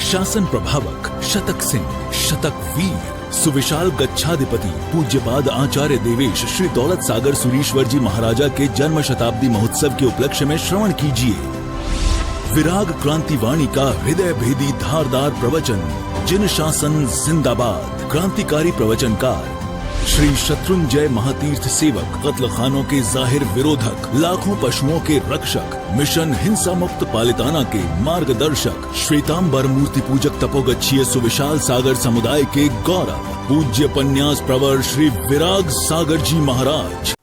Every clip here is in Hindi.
शासन प्रभावक शतक सिंह, शतक वीर, सुविशाल गच्छाधिपति पूज्यपाद आचार्य देवेश श्री दौलत सागर सुरीश्वर जी महाराजा के जन्म शताब्दी महोत्सव के उपलक्ष्य में श्रवण कीजिए विराग क्रांति वाणी का हृदय भेदी धारदार प्रवचन। जिन शासन जिंदाबाद। क्रांतिकारी प्रवचनकार श्री शत्रुंजय महातीर्थ सेवक, कत्ल खानों के जाहिर विरोधक, लाखों पशुओं के रक्षक, मिशन हिंसा मुक्त पालिताना के मार्गदर्शक, श्वेतांबर मूर्ति पूजक तपोगच्छीय सुविशाल सागर समुदाय के गौरव, पूज्य पन्यास प्रवर श्री विराग सागर जी महाराज।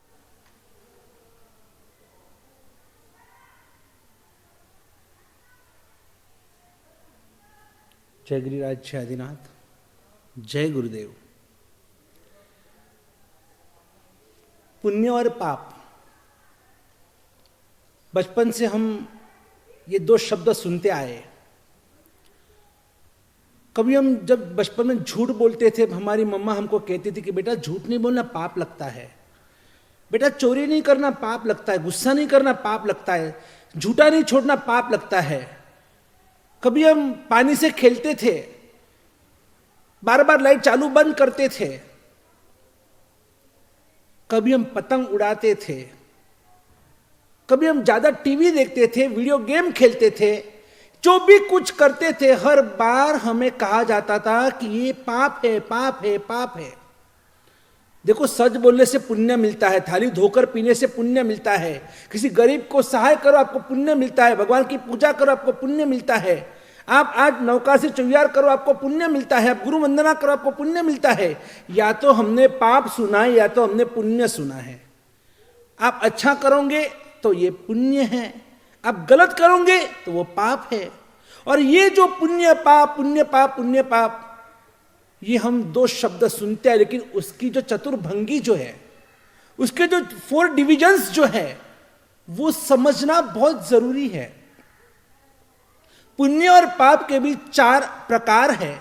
जय गिरिराज, जय आदिनाथ, जय गुरुदेव। पुण्य और पाप, बचपन से हम ये दो शब्द सुनते आए। कभी हम जब बचपन में झूठ बोलते थे, हमारी मम्मा हमको कहती थी कि बेटा झूठ नहीं बोलना, पाप लगता है। बेटा चोरी नहीं करना, पाप लगता है। गुस्सा नहीं करना, पाप लगता है। झूठा नहीं छोड़ना, पाप लगता है। कभी हम पानी से खेलते थे, बार बार लाइट चालू बंद करते थे। कभी हम पतंग उड़ाते थे। कभी हम ज्यादा टीवी देखते थे, वीडियो गेम खेलते थे। जो भी कुछ करते थे, हर बार हमें कहा जाता था कि ये पाप है, पाप है, पाप है। देखो, सच बोलने से पुण्य मिलता है, थाली धोकर पीने से पुण्य मिलता है, किसी गरीब को सहाय करो आपको पुण्य मिलता है, भगवान की पूजा करो आपको पुण्य मिलता है, आप आज नौका से चौयार करो आपको पुण्य मिलता है, आप गुरु वंदना करो आपको पुण्य मिलता है। या तो हमने पाप सुना है या तो हमने पुण्य सुना है। आप अच्छा करोगे तो ये पुण्य है, आप गलत करोगे तो वो पाप है। और ये जो पुण्य पाप, पुण्य पाप, पुण्य पाप, ये हम दो शब्द सुनते हैं, लेकिन उसकी जो चतुर्भंगी जो है, उसके जो 4 डिविजन्स जो है, वो समझना बहुत जरूरी है। पुण्य और पाप के भी 4 प्रकार है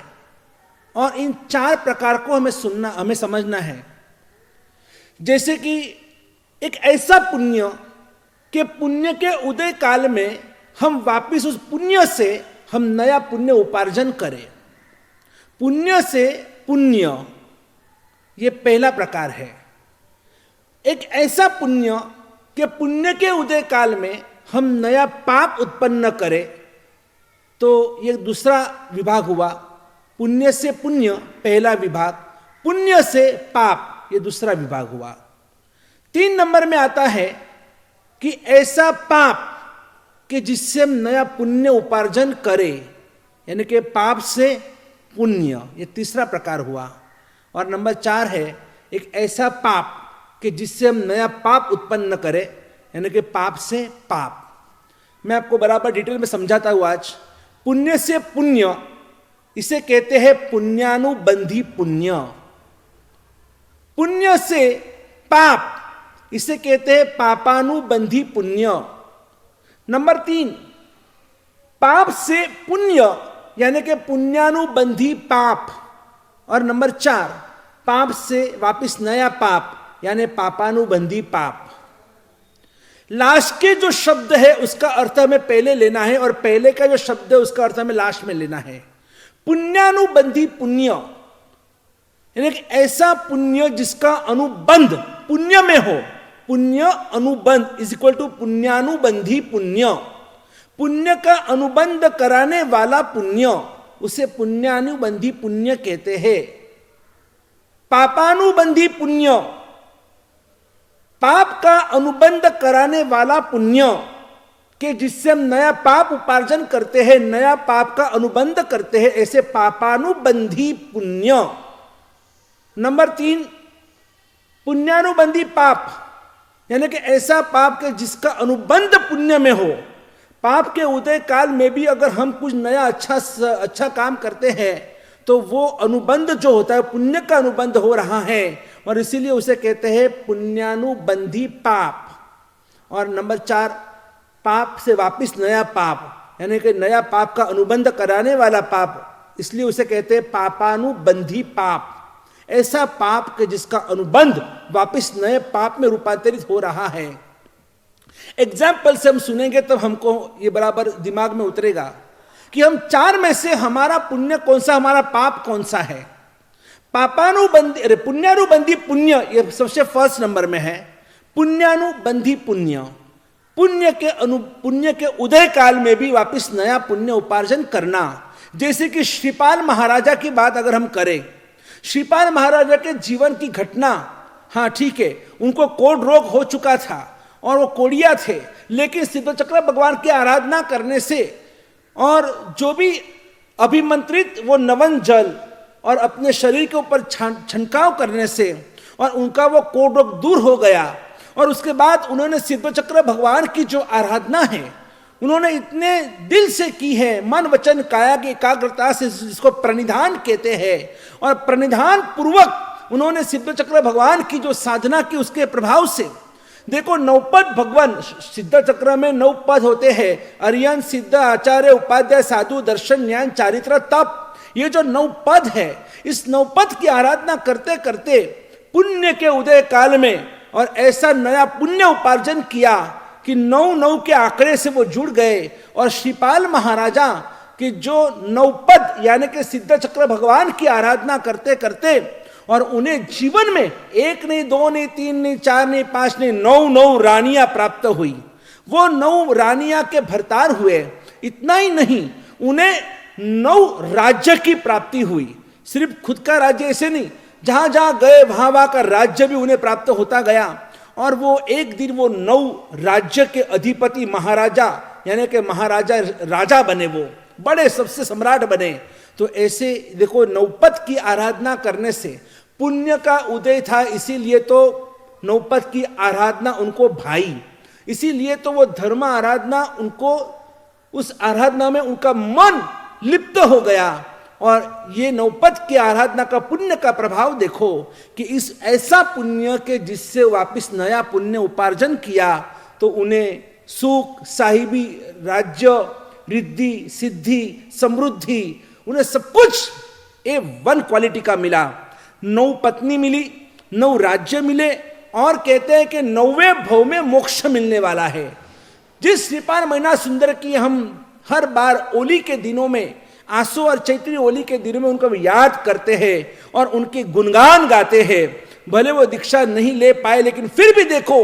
और इन 4 प्रकार को हमें समझना है। जैसे कि एक ऐसा पुण्य कि पुण्य के उदय काल में हम वापिस उस पुण्य से हम नया पुण्य उपार्जन करें। पुण्य से पुण्य, ये पहला प्रकार है। एक ऐसा पुण्य कि पुण्य के उदय काल में हम नया पाप उत्पन्न करें, तो ये दूसरा विभाग हुआ। पुण्य से पुण्य पहला विभाग, पुण्य से पाप ये दूसरा विभाग हुआ। 3 नंबर में आता है कि ऐसा पाप कि जिससे हम नया पुण्य उपार्जन करें, यानी कि पाप से पुण्य, ये तीसरा प्रकार हुआ। और नंबर 4 है एक ऐसा पाप कि जिससे हम नया पाप उत्पन्न करें, यानी कि पाप से पाप। मैं आपको बराबर डिटेल में समझाता हूं आज। पुण्य से पुण्य, इसे कहते हैं पुण्यानुबंधी पुण्य। पुण्य से पाप, इसे कहते हैं पापानुबंधी पुण्य। नंबर 3, पाप से पुण्य यानी कि पुण्यानुबंधी पाप। और नंबर 4, पाप से वापिस नया पाप यानी पापानुबंधी पाप। लास्ट के जो शब्द है उसका अर्थ हमें पहले लेना है और पहले का जो शब्द है उसका अर्थ हमें लास्ट में लेना है। पुण्यानुबंधी पुण्य यानी कि ऐसा पुण्य जिसका अनुबंध पुण्य में हो। पुण्य अनुबंध इज इक्वल टू पुण्यानुबंधी पुण्य। पुण्य का अनुबंध कराने वाला पुण्य, उसे पुण्यानुबंधी पुण्य कहते हैं। पापानुबंधी पुण्य, पाप का अनुबंध कराने वाला पुण्य कि जिससे हम नया पाप उपार्जन करते हैं, नया पाप का अनुबंध करते हैं, ऐसे पापानुबंधी पुण्य। नंबर 3, पुण्यानुबंधी पाप यानी कि ऐसा पाप के जिसका अनुबंध पुण्य में हो। पाप के उदय काल में भी अगर हम कुछ नया अच्छा काम करते हैं तो वो अनुबंध जो होता है पुण्य का अनुबंध हो रहा है और इसीलिए उसे कहते हैं पुण्यानुबंधी पाप। और नंबर 4, पाप से वापिस नया पाप यानी कि नया पाप का अनुबंध कराने वाला पाप, इसलिए उसे कहते हैं पापानुबंधी पाप। ऐसा पाप के जिसका अनुबंध वापिस नए पाप में रूपांतरित हो रहा है। एग्जाम्पल से हम सुनेंगे तब हमको ये बराबर दिमाग में उतरेगा कि हम चार में से हमारा पुण्य कौन सा, हमारा पाप कौन सा है। पापानुबंधी पुण्यानुबंधी पुण्य, ये सबसे फर्स्ट नंबर में है। पुण्यानुबंधी पुण्य, पुण्य के उदय काल में भी वापस नया पुण्य उपार्जन करना। जैसे कि श्रीपाल महाराजा की बात अगर हम करें, श्रीपाल महाराजा के जीवन की घटना, हाँ ठीक है, उनको कोढ़ रोग हो चुका था और वो कोढ़िया थे, लेकिन सिद्धचक्र भगवान की आराधना करने से और जो भी अभिमंत्रित वो नवन जल और अपने शरीर के ऊपर छंटकाव करने से और उनका वो कोढ़ रोग दूर हो गया। और उसके बाद उन्होंने सिद्धचक्र भगवान की जो आराधना है उन्होंने इतने दिल से की है, मन वचन काया की एकाग्रता से, जिसको प्रणिधान कहते हैं, और प्रणिधान पूर्वक उन्होंने सिद्धचक्र भगवान की जो साधना की उसके प्रभाव से, देखो नवपद भगवान सिद्ध चक्र में 9 पद होते हैं, अरियन सिद्ध आचार्य उपाध्याय साधु दर्शन ज्ञान चारित्र तप। ये जो 9 पद है, इस 9 पद की आराधना करते करते पुण्य के उदय काल में और ऐसा नया पुण्य उपार्जन किया कि 9 के आंकड़े से वो जुड़ गए। और श्रीपाल महाराजा के जो 9 पद यानी कि सिद्ध चक्र भगवान की आराधना करते करते और उन्हें जीवन में 1 नहीं 2 नहीं 3 नहीं 4 नहीं 5 नहीं 9 रानियां प्राप्त हुई। वो 9 रानियां के भरतार हुए। इतना ही नहीं, उन्हें 9 राज्य की प्राप्ति हुई। सिर्फ खुद का राज्य ऐसे नहीं, जहां जहां गए वहां का राज्य भी उन्हें प्राप्त होता गया। और वो एक दिन वो 9 राज्य के अधिपति महाराजा यानी कि महाराजा राजा बने, वो बड़े सबसे सम्राट बने। तो ऐसे देखो 9 पद की आराधना करने से पुण्य का उदय था, इसीलिए तो 9 पद की आराधना उनको भाई, इसीलिए तो वो धर्म आराधना उनको, उस आराधना में उनका मन लिप्त हो गया। और ये 9 पद की आराधना का पुण्य का प्रभाव देखो कि इस ऐसा पुण्य के जिससे वापस नया पुण्य उपार्जन किया तो उन्हें सुख, साहिबी, राज्य, रिद्धि, सिद्धि, समृद्धि, उन्हें सब कुछ A1 क्वालिटी का मिला। 9 पत्नी मिली, 9 राज्य मिले और कहते हैं कि 9वें भव में मोक्ष मिलने वाला है। जिस श्रीपाल महीना सुंदर की हम हर बार ओली के दिनों में, आसो और चैत्री ओली के दिनों में उनको याद करते हैं और उनके गुणगान गाते हैं, भले वो दीक्षा नहीं ले पाए लेकिन फिर भी देखो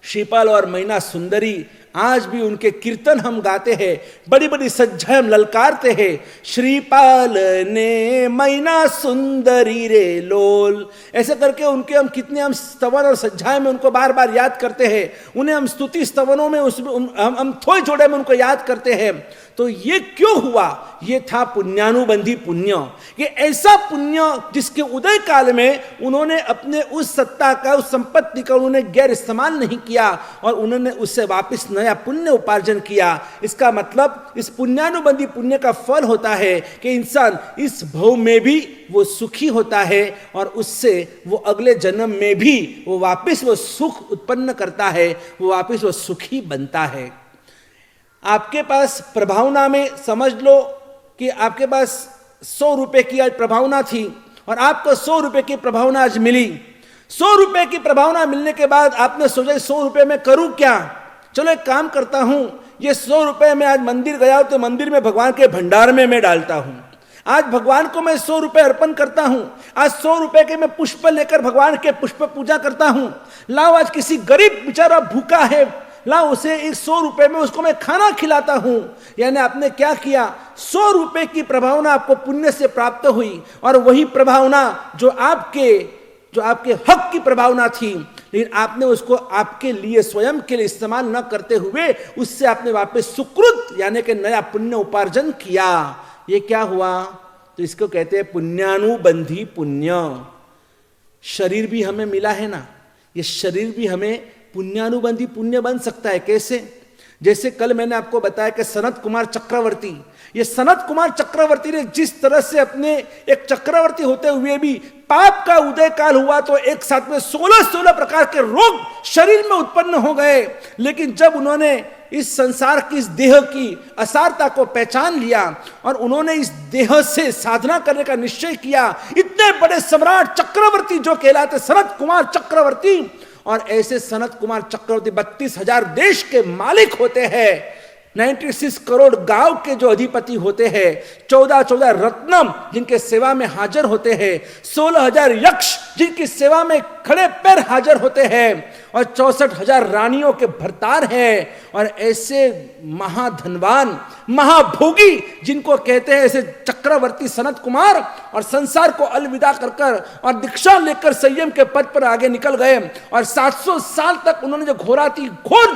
श्रीपाल और मैना सुंदरी आज भी उनके कीर्तन हम गाते हैं, बड़ी बड़ी सज्जाएं हम ललकारते हैं। श्रीपाल ने मैना सुंदरी रे लोल, ऐसे करके उनके हम कितने हम स्तवन और सज्जाएं में उनको बार बार याद करते हैं। उन्हें हम स्तुति स्तवनों में उसमें हम थोड़े छोड़े में उनको याद करते हैं। तो ये क्यों हुआ? ये था पुण्यानुबंधी पुण्य। ये ऐसा पुण्य जिसके उदय काल में उन्होंने अपने उस सत्ता का, उस संपत्ति का उन्होंने गैर इस्तेमाल नहीं किया और उन्होंने उससे वापस नया पुण्य उपार्जन किया। इसका मतलब इस पुण्यानुबंधी पुण्य का फल होता है कि इंसान इस भव में भी वो सुखी होता है और उससे वो अगले जन्म में भी वो वापस वो सुख उत्पन्न करता है, वो वापस वो सुखी बनता है। आपके पास प्रभावना में समझ लो कि आपके पास 100 रुपए की आज प्रभावना थी और आपको 100 रुपए की प्रभावना आज मिली। 100 रुपए की प्रभावना मिलने के बाद आपने सोचा 100 रुपए में करूं क्या? चलो एक काम करता हूं, ये 100 रुपए में आज मंदिर गया हूं तो मंदिर में भगवान के भंडार में मैं डालता हूं। आज भगवान को मैं 100 रुपए अर्पण करता हूं। आज 100 रुपए के मैं पुष्प लेकर भगवान के पुष्प पूजा करता हूं। लाओ आज किसी गरीब बेचारा भूखा है, लाओ उसे इस 100 रुपए में उसको मैं खाना खिलाता हूं। यानी आपने क्या किया? 100 रुपए की प्रभावना आपको पुण्य से प्राप्त हुई और वही प्रभावना जो आपके हक की प्रभावना थी, लेकिन आपने उसको आपके लिए स्वयं के लिए इस्तेमाल न करते हुए उससे आपने वापस सुकृत यानी कि नया पुण्य उपार्जन किया। ये क्या हुआ? तो इसको कहते हैं पुण्यानुबंधी पुण्य। शरीर भी हमें मिला है ना, ये शरीर भी हमें पुण्यानुबंधी पुण्य बन सकता है। कैसे? जैसे कल मैंने आपको बताया कि सनत कुमार चक्रवर्ती, ये सनत कुमार चक्रवर्ती ने जिस तरह से अपने एक चक्रवर्ती होते हुए भी पाप का उदय काल हुआ तो एक साथ में 16 प्रकार के रोग शरीर में उत्पन्न हो गए। लेकिन जब उन्होंने इस संसार की, इस देह की असारता को पहचान लिया और उन्होंने इस देह से साधना करने का निश्चय किया, इतने बड़े सम्राट चक्रवर्ती जो कहलाते सनत कुमार चक्रवर्ती, और ऐसे सनत कुमार चक्रवर्ती 32,000 देश के मालिक होते हैं। 96 करोड़ गांव के जो अधिपति होते हैं, 14 रत्नम जिनके सेवा में हाजिर होते हैं, 16,000 यक्ष जिनकी सेवा में खड़े पैर हाजिर होते हैं, और 64,000 रानियों के भरतार हैं, और ऐसे महाधनवान महाभोगी जिनको कहते हैं ऐसे चक्रवर्ती सनत कुमार, और संसार को अलविदा कर और दीक्षा लेकर संयम के पद पर आगे निकल गए, और 700 साल तक उन्होंने जो घोर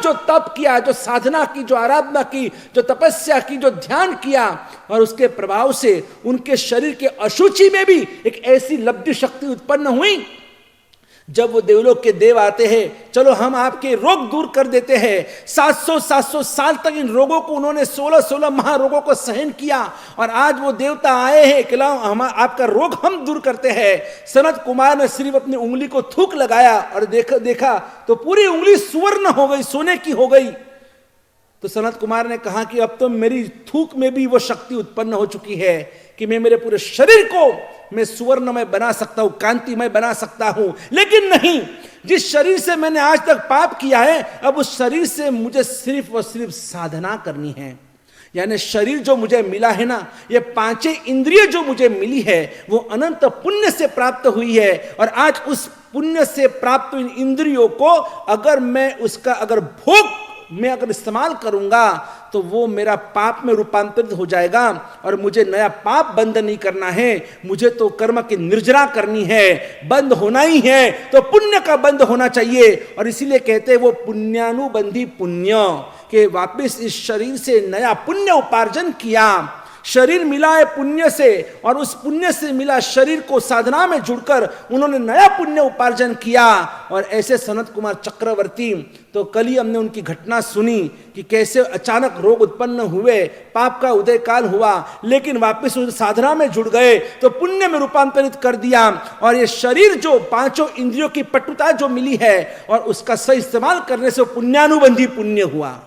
जो तप किया, जो साधना की, जो आराधना की, जो तपस्या की, जो ध्यान किया, और उसके प्रभाव से उनके शरीर के अशुचि में भी एक ऐसी लब्धि शक्ति उत्पन्न हुई। जब वो देवलोक के देव आते हैं, चलो हम आपके रोग दूर कर देते हैं, 700 साल तक इन रोगों को उन्होंने 16 महारोगों को सहन किया, और आज वो देवता आए हैं कि लाओ हम आपका रोग हम दूर करते हैं। सनत कुमार ने सिर्फ अपनी उंगली को थूक लगाया और देखा तो पूरी उंगली सुवर्ण हो गई, सोने की हो गई। तो सनत कुमार ने कहा कि अब तो मेरी थूक में भी वो शक्ति उत्पन्न हो चुकी है कि मैं मेरे पूरे शरीर को मैं सुवर्णमय बना सकता हूं, कांतिमय बना सकता हूं। लेकिन नहीं, जिस शरीर से मैंने आज तक पाप किया है, अब उस शरीर से मुझे सिर्फ और सिर्फ साधना करनी है। यानी शरीर जो मुझे मिला है ना, ये 5 इंद्रिय जो मुझे मिली है, वो अनंत पुण्य से प्राप्त हुई है, और आज उस पुण्य से प्राप्त इन इंद्रियों को अगर मैं उसका अगर भोग मैं अगर इस्तेमाल करूंगा तो वो मेरा पाप में रूपांतरित हो जाएगा, और मुझे नया पाप बंद नहीं करना है, मुझे तो कर्म की निर्जरा करनी है। बंद होना ही है तो पुण्य का बंद होना चाहिए, और इसीलिए कहते हैं वो पुण्यानुबंधी पुण्य के वापिस इस शरीर से नया पुण्य उपार्जन किया। शरीर मिला है पुण्य से, और उस पुण्य से मिला शरीर को साधना में जुड़कर उन्होंने नया पुण्य उपार्जन किया। और ऐसे सनत कुमार चक्रवर्ती, तो कल ही हमने उनकी घटना सुनी कि कैसे अचानक रोग उत्पन्न हुए, पाप का उदय काल हुआ, लेकिन वापस उस साधना में जुड़ गए तो पुण्य में रूपांतरित कर दिया। और ये शरीर जो 5 इंद्रियों की पटुता जो मिली है, और उसका सही इस्तेमाल करने से पुण्यानुबंधी पुण्य हुआ।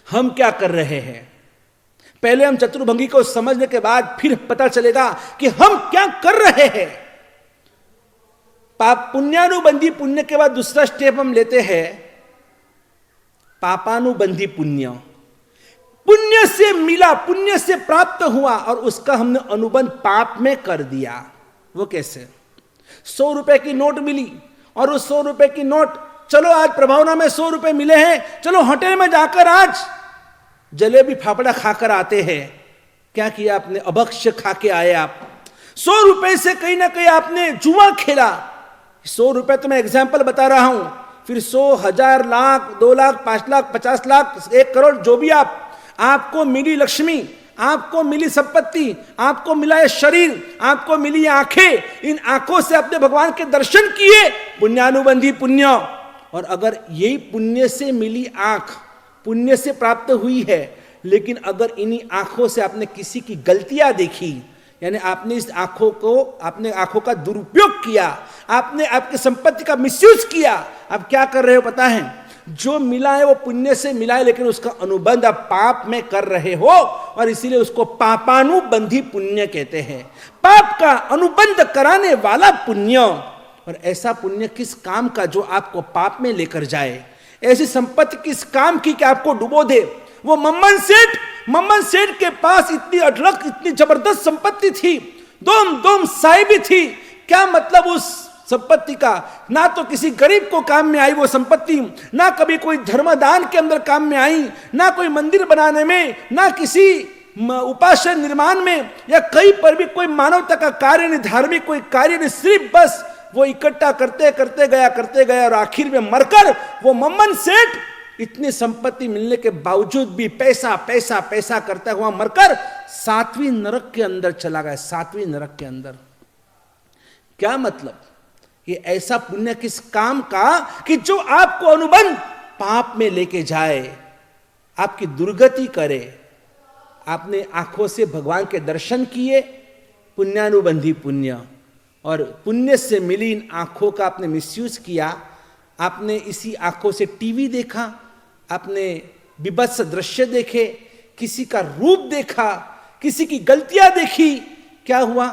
हम क्या कर रहे हैं? पहले हम चतुर्भंगी को समझने के बाद फिर पता चलेगा कि हम क्या कर रहे हैं। पाप पुण्यानुबंधी पुण्य के बाद दूसरा स्टेप हम लेते हैं पापानुबंधी पुण्य। पुण्य से मिला, पुण्य से प्राप्त हुआ, और उसका हमने अनुबंध पाप में कर दिया। वो कैसे? 100 रुपए की नोट मिली, और उस 100 रुपए की नोट, चलो आज प्रभावना में 100 रुपए मिले हैं, चलो होटल में जाकर आज जलेबी फाफड़ा खाकर आते हैं। क्या किया आपने? अभक्ष्य खा के आए आप। 100 रुपए से कहीं ना कहीं आपने जुआ खेला। 100 रुपए तो मैं एग्जाम्पल बता रहा हूं, फिर 100, 1000, लाख, 2 लाख, 5 लाख, 50 लाख, 1 करोड़, जो भी आपको मिली लक्ष्मी, आपको मिली संपत्ति, आपको मिला है शरीर, आपको मिली आंखें, इन आंखों से अपने भगवान के दर्शन किए, पुण्यानुबंधी पुण्य। और अगर यही पुण्य से मिली आंख पुण्य से प्राप्त हुई है, लेकिन अगर इन्हीं आंखों से आपने किसी की गलतियां देखी, यानी आपने इस आंखों को, आपने आंखों का दुरुपयोग किया, आपने आपकी संपत्ति का मिसयूज किया, आप क्या कर रहे हो पता है? जो मिला है वो पुण्य से मिला है, लेकिन उसका अनुबंध आप पाप में कर रहे हो, और इसीलिए उसको पापानुबंधी पुण्य कहते हैं। पाप का अनुबंध कराने वाला पुण्य। और ऐसा पुण्य किस काम का जो आपको पाप में लेकर जाए? ऐसी संपत्ति किस काम की कि आपको डुबो दे? वो मम्मन सेठ के पास इतनी अढळक, इतनी जबरदस्त संपत्ति थी, दोम साहिबी थी। क्या मतलब उस संपत्ति का? ना तो किसी गरीब को काम में आई वो संपत्ति, ना कभी कोई धर्मदान के अंदर काम में आई, ना कोई मंदिर बनाने में, ना किसी उपास्य निर्माण में, या कहीं पर भी कोई मानवता का कार्य नहीं, धार्मिक कोई कार्य नहीं। सिर्फ बस वो इकट्ठा करते गया, और आखिर में मरकर वो मम्मन सेठ इतनी संपत्ति मिलने के बावजूद भी पैसा करता हुआ मरकर 7वीं नरक के अंदर चला गया। 7वीं नरक के अंदर। क्या मतलब? ये ऐसा पुण्य किस काम का कि जो आपको अनुबंध पाप में लेके जाए, आपकी दुर्गति करे। आपने आंखों से भगवान के दर्शन किए, पुण्यानुबंधी पुण्य, और पुण्य से मिली इन आंखों का आपने मिसयूज किया। आपने इसी आंखों से टीवी देखा, आपने विभत्स दृश्य देखे, किसी का रूप देखा, किसी की गलतियां देखी। क्या हुआ?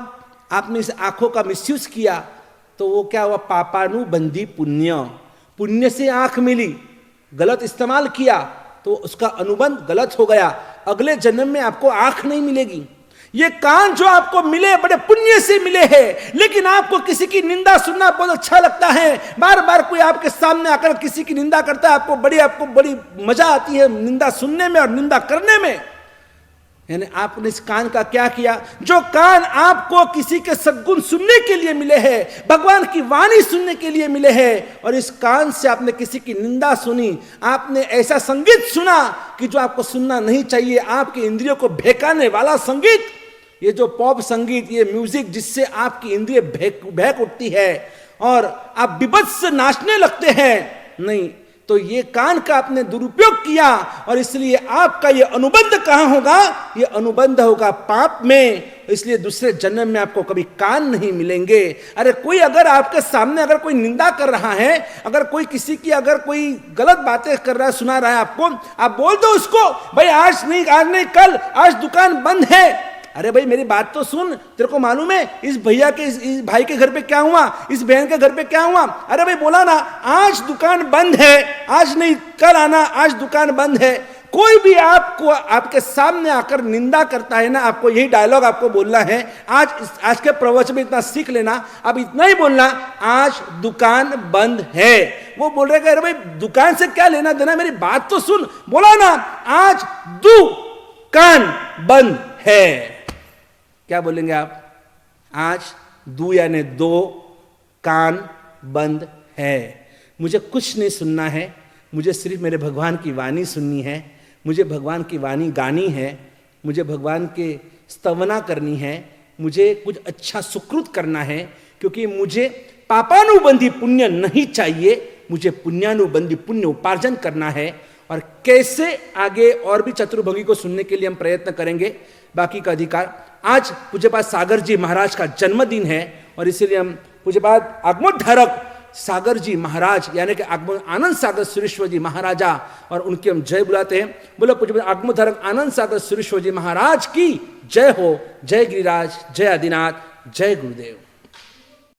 आपने इस आंखों का मिसयूज किया, तो वो क्या हुआ? पापानुबंधी पुण्य। पुण्य से आंख मिली, गलत इस्तेमाल किया तो उसका अनुबंध गलत हो गया। अगले जन्म में आपको आंख नहीं मिलेगी। ये कान जो आपको मिले बड़े पुण्य से मिले हैं, लेकिन आपको किसी की निंदा सुनना बहुत अच्छा लगता है। बार बार कोई आपके सामने आकर किसी की निंदा करता है, आपको बड़ी मजा आती है निंदा सुनने में और निंदा करने में। यानी आपने इस कान का क्या किया? जो कान आपको किसी के सद्गुण सुनने के लिए मिले हैं, भगवान की वाणी सुनने के लिए मिले हैं, और इस कान से आपने किसी की निंदा सुनी, आपने ऐसा संगीत सुना कि जो आपको सुनना नहीं चाहिए, आपके इंद्रियों को बहकाने वाला संगीत, ये जो पॉप संगीत, ये म्यूजिक जिससे आपकी इंद्रिय बहक उठती है और आप विभत्स नाचने लगते हैं, नहीं, तो ये कान का आपने दुरुपयोग किया, और इसलिए आपका ये अनुबंध कहां होगा? ये अनुबंध होगा पाप में। इसलिए दूसरे जन्म में आपको कभी कान नहीं मिलेंगे। अरे कोई अगर आपके सामने अगर कोई निंदा कर रहा है, अगर कोई किसी की अगर कोई गलत बातें कर रहा है, सुना रहा है आपको, आप बोल दो उसको, भाई आज नहीं कल, आज दुकान बंद है। अरे भाई मेरी बात तो सुन, तेरे को मालूम है इस भैया के इस भाई के घर पे क्या हुआ, इस बहन के घर पे क्या हुआ? अरे भाई बोला ना आज दुकान बंद है, आज नहीं कल आना, आज दुकान बंद है। कोई भी आपको आपके सामने आकर निंदा करता है ना, आपको यही डायलॉग आपको बोलना है। आज के प्रवचन में इतना सीख लेना, अब इतना ही बोलना, आज दुकान बंद है। वो बोल रहे अरे भाई दुकान से क्या लेना देना, मेरी बात तो सुन। बोला ना आज दुकान बंद है। क्या बोलेंगे आप? आज दू यानी दो, कान बंद है। मुझे कुछ नहीं सुनना है, मुझे सिर्फ मेरे भगवान की वाणी सुननी है, मुझे भगवान की वाणी गानी है, मुझे भगवान के स्तवना करनी है, मुझे कुछ अच्छा सुकृत करना है, क्योंकि मुझे पापानुबंधी पुण्य नहीं चाहिए, मुझे पुण्यानुबंधी पुण्य उपार्जन करना है। और कैसे आगे और भी चतुर्भुगी को सुनने के लिए हम प्रयत्न करेंगे, बाकी का अधिकार। आज पूज्यपाद सागर जी महाराज का जन्मदिन है, और इसीलिए हम पूज्यपाद आगमोद्धारक सागर जी महाराज यानी कि आनंद सागर सुरेश्वर जी महाराजा, और उनकी हम जय बुलाते हैं। बोलो पूज्यपाद आगमोद्धारक आनंद सागर सुरेश्वर जी महाराज की जय हो। जय गिरिराज, जय आदिनाथ, जय गुरुदेव।